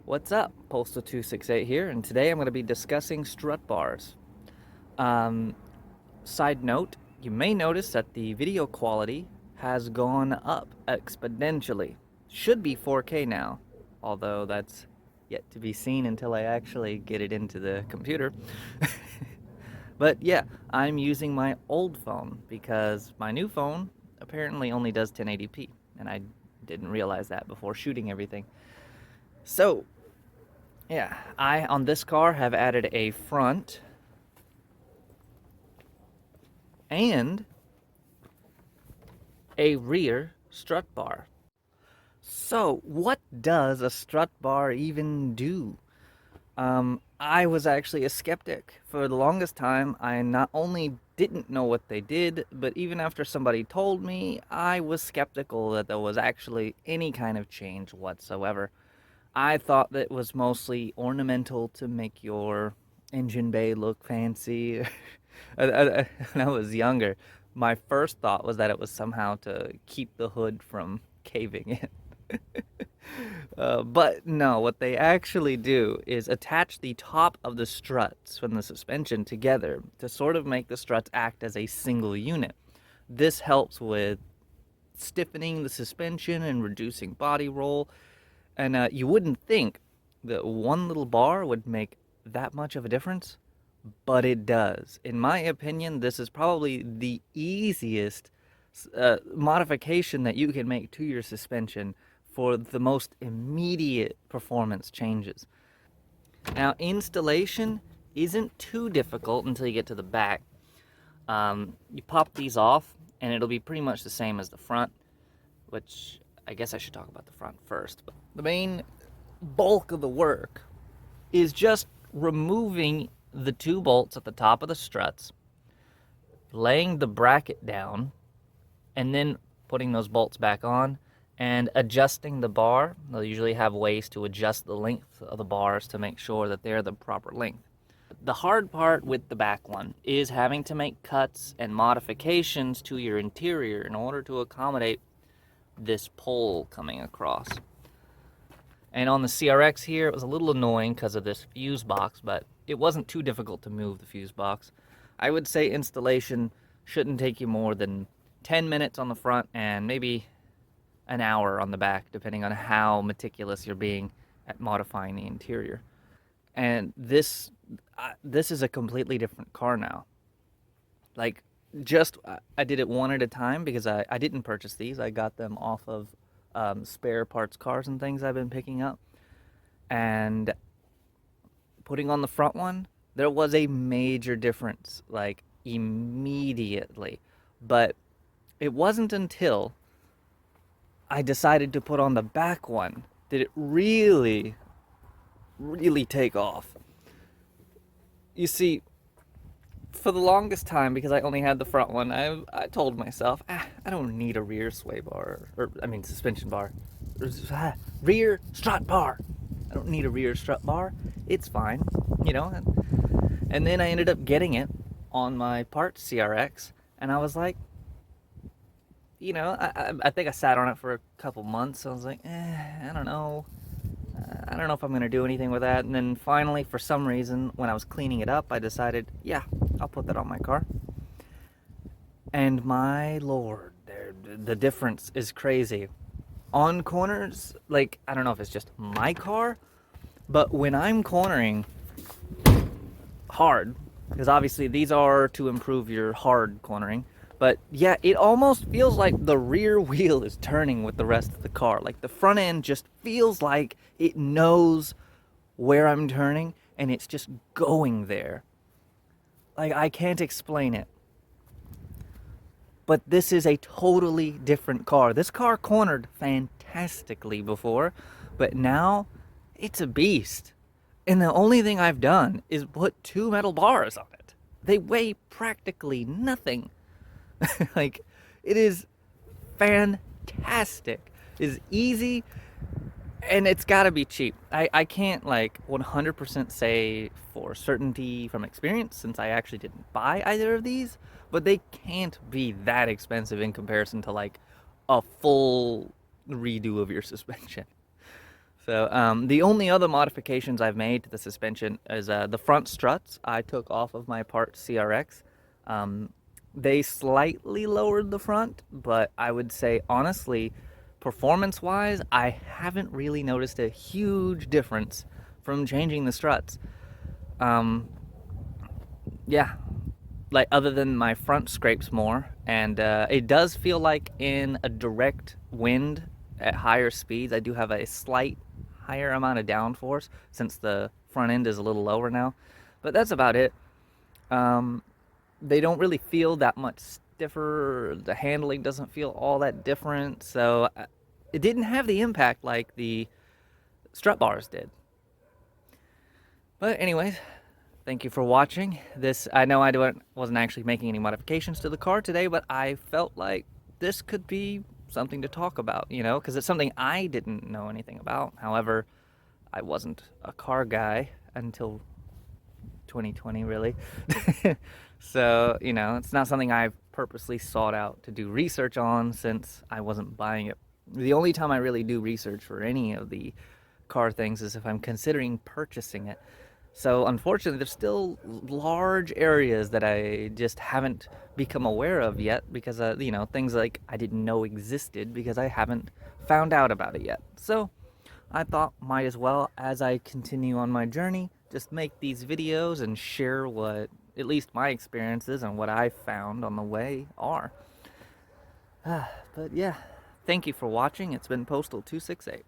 What's up? Postal268 here, and today I'm going to be discussing strut bars. Um, Side note, you may notice that the video quality has gone up exponentially. Should be 4K now, although that's yet to be seen until I actually get it into the computer. But yeah, I'm using my old phone because my new phone apparently only does 1080p, and I didn't realize that before shooting everything. So, yeah, I on this car have added a front and a rear strut bar. So, what does a strut bar even do? I was actually a skeptic. For the longest time, I not only didn't know what they did, but even after somebody told me, I was skeptical that there was actually any kind of change whatsoever. I thought that it was mostly ornamental to make your engine bay look fancy. When I was younger, my first thought was that it was somehow to keep the hood from caving in. But no, what they actually do is attach the top of the struts from the suspension together to sort of make the struts act as a single unit. This helps with stiffening the suspension and reducing body roll. And you wouldn't think that one little bar would make that much of a difference, but it does. In my opinion, this is probably the easiest modification that you can make to your suspension for the most immediate performance changes. Now, installation isn't too difficult until you get to the back. You pop these off, and it'll be pretty much the same as the front, which I guess I should talk about the front first. But the main bulk of the work is just removing the two bolts at the top of the struts, laying the bracket down, and then putting those bolts back on and adjusting the bar. They'll usually have ways to adjust the length of the bars to make sure that they're the proper length. The hard part with the back one is having to make cuts and modifications to your interior in order to accommodate this pole coming across. And on the CRX here, it was a little annoying because of this fuse box, but it wasn't too difficult to move the fuse box. I would say installation shouldn't take you more than 10 minutes on the front and maybe an hour on the back, depending on how meticulous you're being at modifying the interior. And this is a completely different car now. Like, I did it one at a time because I didn't purchase these. I got them off of spare parts cars and things I've been picking up. And putting on the front one, there was a major difference, like immediately. But it wasn't until I decided to put on the back one did it really, really take off. You see, for the longest time, because I only had the front one, I told myself, I don't need a rear sway bar, suspension bar. Rear strut bar. I don't need a rear strut bar. It's fine, you know. And then I ended up getting it on my parts CRX, and I was like, I think I sat on it for a couple months. I was like, I don't know. I don't know if I'm going to do anything with that. And then finally, for some reason, when I was cleaning it up, I decided, yeah, I'll put that on my car. And my lord, the difference is crazy. On corners, like, I don't know if it's just my car, but when I'm cornering hard, because obviously these are to improve your hard cornering, but yeah, it almost feels like the rear wheel is turning with the rest of the car. Like the front end just feels like it knows where I'm turning and it's just going there. Like, I can't explain it. But this is a totally different car. This car cornered fantastically before, but now it's a beast. And the only thing I've done is put two metal bars on it. They weigh practically nothing. Like, it is fantastic. It's easy, and it's gotta be cheap. I can't, like, 100% say for certainty from experience, since I actually didn't buy either of these, but they can't be that expensive in comparison to, like, a full redo of your suspension. So the only other modifications I've made to the suspension is the front struts I took off of my part CRX. Um, they slightly lowered the front, but I would say honestly, performance-wise, I haven't really noticed a huge difference from changing the struts. Um, yeah, like other than my front scrapes more, and it does feel like in a direct wind at higher speeds I do have a slight higher amount of downforce since the front end is a little lower now, but that's about it. um, they don't really feel that much stiffer, the handling doesn't feel all that different, so it didn't have the impact like the strut bars did. But anyways, thank you for watching this. I know wasn't actually making any modifications to the car today, but I felt like this could be something to talk about, because it's something I didn't know anything about. However, I wasn't a car guy until 2020, really. So, it's not something I've purposely sought out to do research on since I wasn't buying it. The only time I really do research for any of the car things is if I'm considering purchasing it. So unfortunately, there's still large areas that I just haven't become aware of yet because, things like I didn't know existed because I haven't found out about it yet. So I thought might as well, as I continue on my journey, just make these videos and share what at least my experiences and what I found on the way are. But yeah, thank you for watching. It's been Postal 268.